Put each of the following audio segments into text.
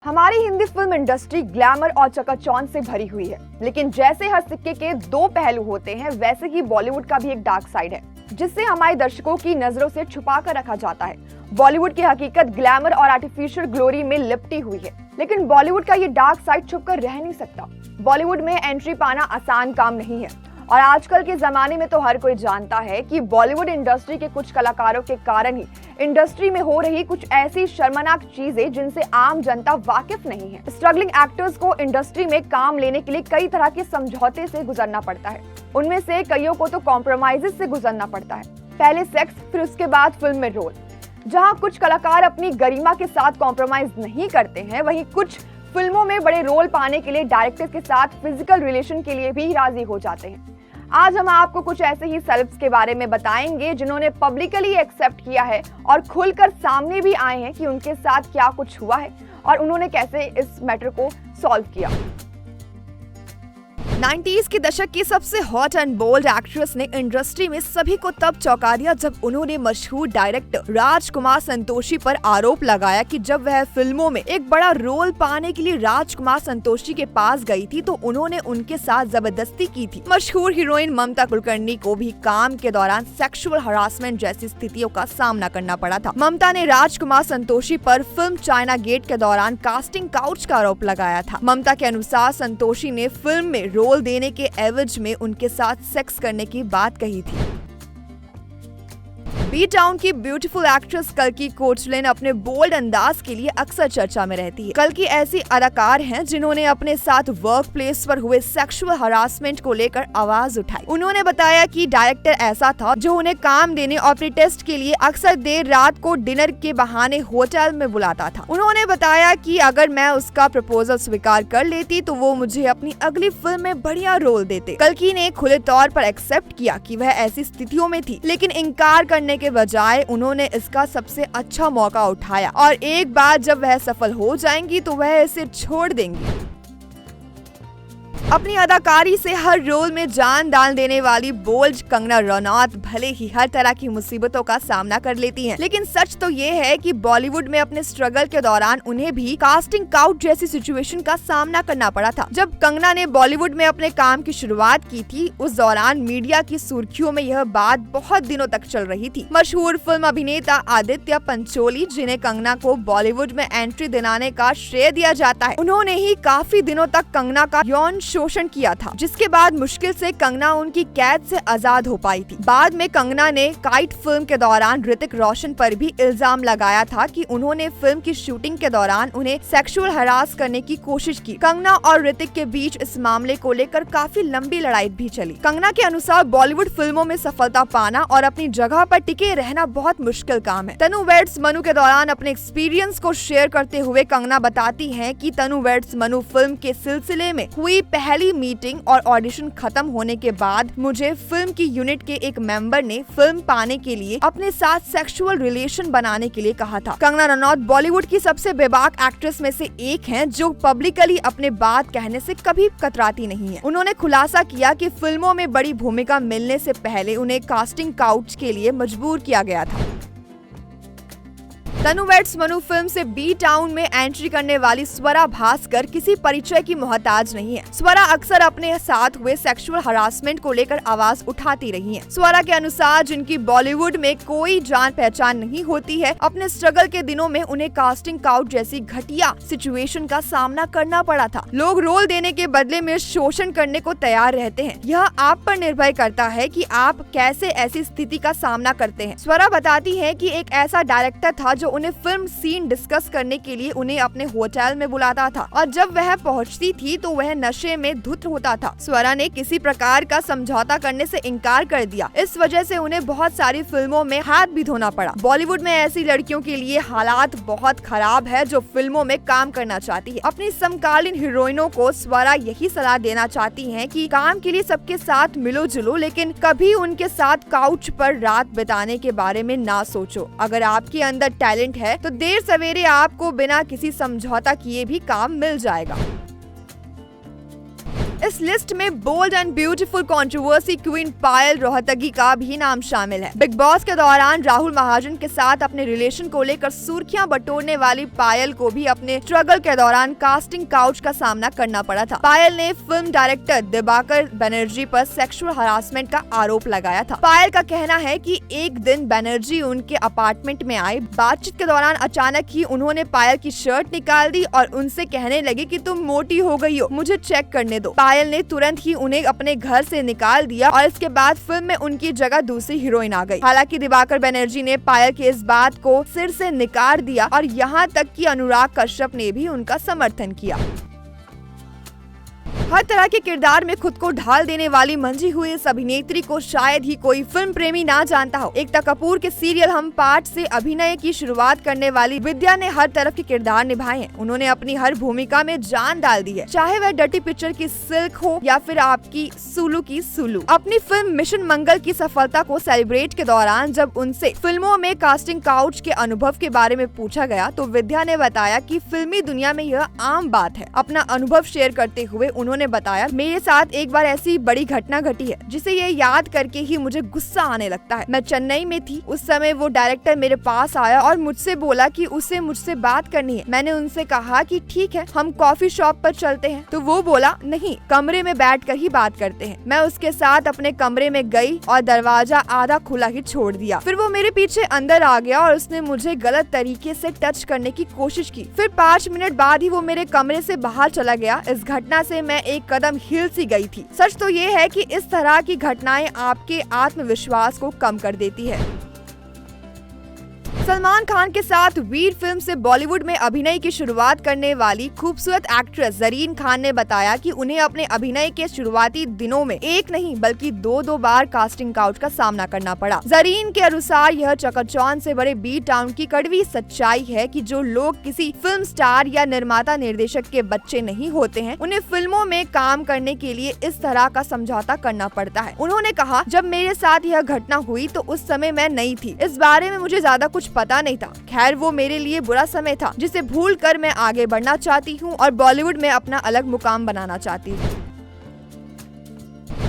हमारी Hindi film industry glamour और चकाचौंध से भरी हुई है, लेकिन जैसे हर सिक्के के दो पहलू होते हैं, वैसे ही बॉलीवुड का भी एक डार्क साइड है, जिससे हमारे दर्शकों की नजरों से छुपा कर रखा जाता है। बॉलीवुड की हकीकत ग्लैमर और आर्टिफिशियल ग्लोरी में लिपटी हुई है, लेकिन बॉलीवुड का ये डार्क साइड छुपकर रह नहीं सकता। बॉलीवुड में एंट्री पाना आसान काम नहीं है, और आजकल के जमाने में तो हर कोई जानता है कि बॉलीवुड इंडस्ट्री के कुछ कलाकारों के कारण ही इंडस्ट्री में हो रही कुछ ऐसी शर्मनाक चीजें जिनसे आम जनता वाकिफ नहीं है। स्ट्रगलिंग एक्टर्स को इंडस्ट्री में काम लेने के लिए कई तरह के समझौते से गुजरना पड़ता है। उनमें से कईयों को तो कॉम्प्रोमाइजेस से गुजरना पड़ता है। पहले सेक्स, फिर उसके बाद फिल्म में रोल। जहां कुछ कलाकार अपनी गरिमा के साथ कॉम्प्रोमाइज नहीं करते हैं, वहीं कुछ फिल्मों में बड़े रोल पाने के लिए डायरेक्टर के साथ फिजिकल रिलेशन के लिए भी राजी हो जाते हैं। आज हम आपको कुछ ऐसे ही सेलेब्स के बारे में बताएंगे जिन्होंने पब्लिकली एक्सेप्ट किया है और खुलकर सामने भी आए हैं कि उनके साथ क्या कुछ हुआ है और उन्होंने कैसे इस मैटर को सॉल्व किया। 90s के दशक की सबसे हॉट एंड बोल्ड एक्ट्रेस ने इंडस्ट्री में सभी को तब चौंका दिया जब उन्होंने मशहूर डायरेक्टर राजकुमार संतोषी पर आरोप लगाया कि जब वह फिल्मों में एक बड़ा रोल पाने के लिए राजकुमार संतोषी के पास गई थी तो उन्होंने उनके साथ जबरदस्ती की थी। मशहूर हीरोइन ममता कुलकर्णी को भी काम के दौरान सेक्सुअल हरासमेंट जैसी स्थितियों का सामना करना पड़ा था। ममता ने राजकुमार संतोषी पर फिल्म चाइना गेट के दौरान कास्टिंग काउच का आरोप लगाया था। ममता के अनुसार संतोषी ने फिल्म में रोल देने के एवज में उनके साथ सेक्स करने की बात कही थी। बी टाउन की ब्यूटीफुल एक्ट्रेस कल्की कोचलिन अपने बोल्ड अंदाज के लिए अक्सर चर्चा में रहती है। कल्की ऐसी अदाकार हैं जिन्होंने अपने साथ वर्क प्लेस पर हुए सेक्सुअल हरासमेंट को लेकर आवाज उठाई। उन्होंने बताया कि डायरेक्टर ऐसा था जो उन्हें काम देने और प्री टेस्ट के लिए अक्सर देर रात को डिनर के बहाने होटल में बुलाता था। उन्होंने बताया कि अगर मैं उसका प्रपोजल स्वीकार कर लेती तो वो मुझे अपनी अगली फिल्म में बढ़िया रोल देते। कल्की ने खुले तौर पर एक्सेप्ट किया कि वह ऐसी स्थितियों में थी, लेकिन इनकार करने के बजाय उन्होंने इसका सबसे अच्छा मौका उठाया और एक बार जब वह सफल हो जाएंगी तो वह इसे छोड़ देंगी। अपनी अदाकारी से हर रोल में जान डाल देने वाली बोल्ड कंगना रनौत भले ही हर तरह की मुसीबतों का सामना कर लेती हैं, लेकिन सच तो ये है कि बॉलीवुड में अपने स्ट्रगल के दौरान उन्हें भी कास्टिंग काउच जैसी सिचुएशन का सामना करना पड़ा था। जब कंगना ने बॉलीवुड में अपने काम की शुरुआत की थी, उस दौरान मीडिया की सुर्खियों में यह बात बहुत दिनों तक चल रही थी। मशहूर फिल्म अभिनेता आदित्य पंचोली, जिन्हें कंगना को बॉलीवुड में एंट्री दिलाने का श्रेय दिया जाता है, उन्होंने ही काफी दिनों तक कंगना का यौन शोषण किया था, जिसके बाद मुश्किल से कंगना उनकी कैद से आजाद हो पाई थी। बाद में कंगना ने काइट फिल्म के दौरान ऋतिक रोशन पर भी इल्जाम लगाया था कि उन्होंने फिल्म की शूटिंग के दौरान उन्हें सेक्सुअल हरास करने की कोशिश की। कंगना और ऋतिक के बीच इस मामले को लेकर काफी लंबी लड़ाई भी चली। कंगना के अनुसार बॉलीवुड फिल्मों में सफलता पाना और अपनी जगह पर टिके रहना बहुत मुश्किल काम है। तनु वेड्स मनु के दौरान अपने एक्सपीरियंस को शेयर करते हुए कंगना बताती है कि तनु वेड्स मनु फिल्म के सिलसिले में हुई पहली मीटिंग और ऑडिशन खत्म होने के बाद मुझे फिल्म की यूनिट के एक मेंबर ने फिल्म पाने के लिए अपने साथ सेक्सुअल रिलेशन बनाने के लिए कहा था। कंगना रनौत बॉलीवुड की सबसे बेबाक एक्ट्रेस में से एक हैं जो पब्लिकली अपने बात कहने से कभी कतराती नहीं है। उन्होंने खुलासा किया कि फिल्मों में बड़ी भूमिका मिलने से पहले उन्हें कास्टिंग काउच के लिए मजबूर किया गया था। तनु वेड्स मनु फिल्म से बी टाउन में एंट्री करने वाली स्वरा भास्कर किसी परिचय की मोहताज नहीं है। स्वरा अक्सर अपने साथ हुए सेक्सुअल हरासमेंट को लेकर आवाज उठाती रही हैं। स्वरा के अनुसार जिनकी बॉलीवुड में कोई जान पहचान नहीं होती है, अपने स्ट्रगल के दिनों में उन्हें कास्टिंग काउच जैसी घटिया सिचुएशन का सामना करना पड़ा था। लोग रोल देने के बदले में शोषण करने को तैयार रहते हैं। यह आप पर निर्भर करता है कि आप कैसे ऐसी स्थिति का सामना करते हैं। स्वरा बताती है कि एक ऐसा डायरेक्टर था जो उन्हें फिल्म सीन डिस्कस करने के लिए उन्हें अपने होटल में बुलाता था, और जब वह पहुंचती थी तो वह नशे में धुत होता था। स्वरा ने किसी प्रकार का समझौता करने से इनकार कर दिया। इस वजह से उन्हें बहुत सारी फिल्मों में हाथ भी धोना पड़ा। बॉलीवुड में ऐसी लड़कियों के लिए हालात बहुत खराब है जो फिल्मों में काम करना चाहती है। अपनी समकालीन हीरोइनों को स्वरा यही सलाह देना चाहती है कि काम के लिए सबके साथ मिलो जुलो, लेकिन कभी उनके साथ काउच पर रात बिताने के बारे में ना सोचो। अगर आपके अंदर टैलेंट है तो देर सवेरे आपको बिना किसी समझौता किए भी काम मिल जाएगा। इस लिस्ट में bold and beautiful controversy queen Payal Rohatgi का भी नाम शामिल है। बिग बॉस के दौरान राहुल महाजन के साथ अपने रिलेशन को लेकर सुर्खियां बटोरने वाली पायल को भी अपने स्ट्रगल के दौरान कास्टिंग काउच का सामना करना पड़ा था। पायल ने फिल्म डायरेक्टर दिबाकर बनर्जी पर सेक्सुअल हरासमेंट का आरोप लगाया था। पायल का कहना है कि एक दिन बनर्जी उनके अपार्टमेंट में आए। बातचीत के दौरान अचानक ही उन्होंने पायल की शर्ट निकाल दी और उनसे कहने लगे कि तुम मोटी हो गई हो, मुझे चेक करने दो। पायल ने तुरंत ही उन्हें अपने घर से निकाल दिया और इसके बाद फिल्म में उनकी जगह दूसरी हीरोइन आ गई। हालांकि दिबाकर बनर्जी ने पायल की इस बात को सिर से निकाल दिया और यहाँ तक कि अनुराग कश्यप ने भी उनका समर्थन किया। हर तरह के किरदार में खुद को ढाल देने वाली मंझी हुई इस अभिनेत्री को शायद ही कोई फिल्म प्रेमी ना जानता हो। एकता कपूर के सीरियल हम पार्ट से अभिनय की शुरुआत करने वाली विद्या ने हर तरफ के किरदार निभाए हैं। उन्होंने अपनी हर भूमिका में जान डाल दी है, चाहे वह डर्टी पिक्चर की सिल्क हो या फिर आपकी सुलू की सुलू। अपनी फिल्म मिशन मंगल की सफलता को सेलिब्रेट के दौरान जब उनसे फिल्मों में कास्टिंग काउच के अनुभव के बारे में पूछा गया तो विद्या ने बताया कि फिल्मी दुनिया में यह आम बात है। अपना अनुभव शेयर करते हुए उन्होंने बताया, मेरे साथ एक बार ऐसी बड़ी घटना घटी है जिसे ये याद करके ही मुझे गुस्सा आने लगता है। मैं चेन्नई में थी, उस समय वो डायरेक्टर मेरे पास आया और मुझसे बोला कि उसे मुझसे बात करनी है। मैंने उनसे कहा कि ठीक है, हम कॉफी शॉप पर चलते हैं। तो वो बोला नहीं, कमरे में बैठकर ही बात करते हैं। मैं उसके साथ अपने कमरे में गई और दरवाजा आधा खुला ही छोड़ दिया। फिर वो मेरे पीछे अंदर आ गया और उसने मुझे गलत तरीके से टच करने की कोशिश की। फिर 5 मिनट बाद ही वो मेरे कमरे से बाहर चला गया। इस घटना से मैं एक कदम हिल सी गई थी। सच तो ये है कि इस तरह की घटनाएं आपके आत्मविश्वास को कम कर देती है। सलमान खान के साथ वीर फिल्म से बॉलीवुड में अभिनय की शुरुआत करने वाली खूबसूरत एक्ट्रेस जरीन खान ने बताया कि उन्हें अपने अभिनय के शुरुआती दिनों में एक नहीं बल्कि 2 बार कास्टिंग काउच का सामना करना पड़ा। जरीन के अनुसार यह चकाचौंध से बड़े बी टाउन की कड़वी सच्चाई है कि जो लोग किसी फिल्म स्टार या निर्माता निर्देशक के बच्चे नहीं होते हैं, उन्हें फिल्मों में काम करने के लिए इस तरह का समझौता करना पड़ता है। उन्होंने कहा, जब मेरे साथ यह घटना हुई तो उस समय मैं नई थी, इस बारे में मुझे ज्यादा कुछ पता नहीं था। खैर, वो मेरे लिए बुरा समय था जिसे भूलकर मैं आगे बढ़ना चाहती हूँ और बॉलीवुड में अपना अलग मुकाम बनाना चाहती हूँ।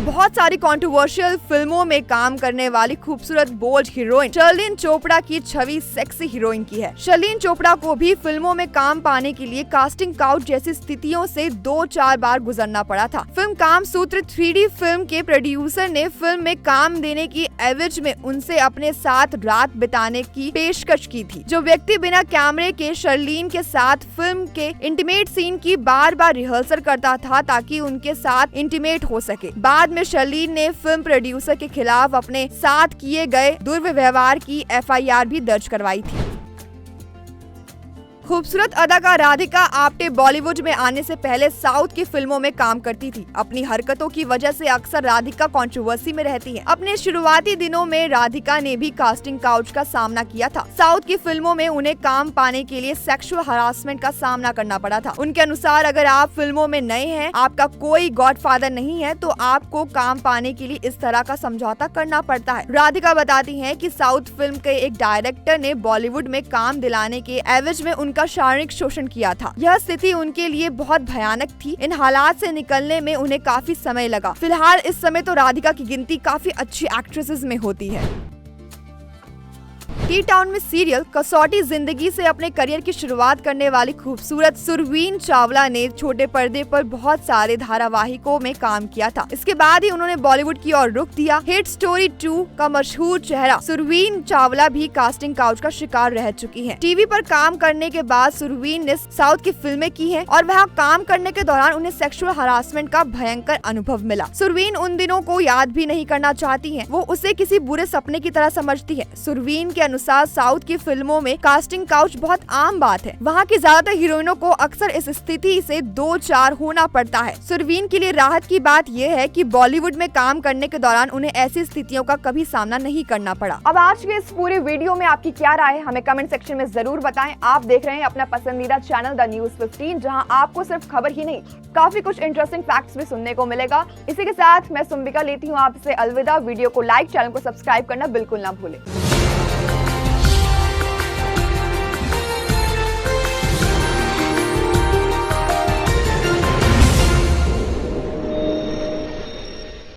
बहुत सारी कंट्रोवर्शियल फिल्मों में काम करने वाली खूबसूरत बोल्ड हीरोइन शर्लिन चोपड़ा की छवि सेक्सी हीरोइन की है। शर्लिन चोपड़ा को भी फिल्मों में काम पाने के लिए कास्टिंग काउच जैसी स्थितियों से 2-4 बार गुजरना पड़ा था। फिल्म कामसूत्र 3D फिल्म के प्रोड्यूसर ने फिल्म में काम देने की एवज में उनसे अपने साथ रात बिताने की पेशकश की थी। जो व्यक्ति बिना कैमरे के शर्लिन के साथ फिल्म के इंटीमेट सीन की बार-बार रिहर्सल करता था ताकि उनके साथ इंटीमेट हो सके। बाद में शर्लिन ने फिल्म प्रोड्यूसर के खिलाफ अपने साथ किए गए दुर्व्यवहार की FIR भी दर्ज करवाई थी। खूबसूरत अदाकार राधिका आप्टे बॉलीवुड में आने से पहले साउथ की फिल्मों में काम करती थी। अपनी हरकतों की वजह से अक्सर राधिका कंट्रोवर्सी में रहती है। अपने शुरुआती दिनों में राधिका ने भी कास्टिंग काउच का सामना किया था। साउथ की फिल्मों में उन्हें काम पाने के लिए सेक्सुअल हरासमेंट का सामना करना पड़ा था। उनके अनुसार अगर आप फिल्मों में नए हैं, आपका कोई गॉडफादर नहीं है, तो आपको काम पाने के लिए इस तरह का समझौता करना पड़ता है। राधिका बताती है कि साउथ फिल्म के एक डायरेक्टर ने बॉलीवुड में काम दिलाने के एवज में उनका शारीरिक शोषण किया था। यह स्थिति उनके लिए बहुत भयानक थी। इन हालात से निकलने में उन्हें काफी समय लगा। फिलहाल इस समय तो राधिका की गिनती काफी अच्छी एक्ट्रेसेस में होती है। टी टाउन में सीरियल कसौटी जिंदगी से अपने करियर की शुरुआत करने वाली खूबसूरत सुरवीन चावला ने छोटे पर्दे पर बहुत सारे धारावाहिकों में काम किया था। इसके बाद ही उन्होंने बॉलीवुड की ओर रुख दिया। हिट स्टोरी 2 का मशहूर चेहरा सुरवीन चावला भी कास्टिंग काउच का शिकार रह चुकी हैं। टीवी पर काम करने के बाद सुरवीन ने साउथ की फिल्में की हैं और वहां काम करने के दौरान उन्हें सेक्सुअल हरासमेंट का भयंकर अनुभव मिला। सुरवीन उन दिनों को याद भी नहीं करना चाहती है, वो उसे किसी बुरे सपने की तरह समझती है। सुरवीन के अनुसार साउथ की फिल्मों में कास्टिंग काउच बहुत आम बात है। वहाँ की ज्यादातर हीरोइनों को अक्सर इस स्थिति से 2-4 होना पड़ता है। सुरवीन के लिए राहत की बात यह है कि बॉलीवुड में काम करने के दौरान उन्हें ऐसी स्थितियों का कभी सामना नहीं करना पड़ा। अब आज के इस पूरे वीडियो में आपकी क्या राय है, हमें कमेंट सेक्शन में जरूर बताएं। आप देख रहे हैं अपना पसंदीदा चैनल द न्यूज 15, जहां आपको सिर्फ खबर ही नहीं, काफी कुछ इंटरेस्टिंग फैक्ट्स भी सुनने को मिलेगा। इसी के साथ मैं सुम्बिका लेती हूँ आपसे अलविदा। वीडियो को लाइक, चैनल को सब्सक्राइब करना बिल्कुल ना भूलें।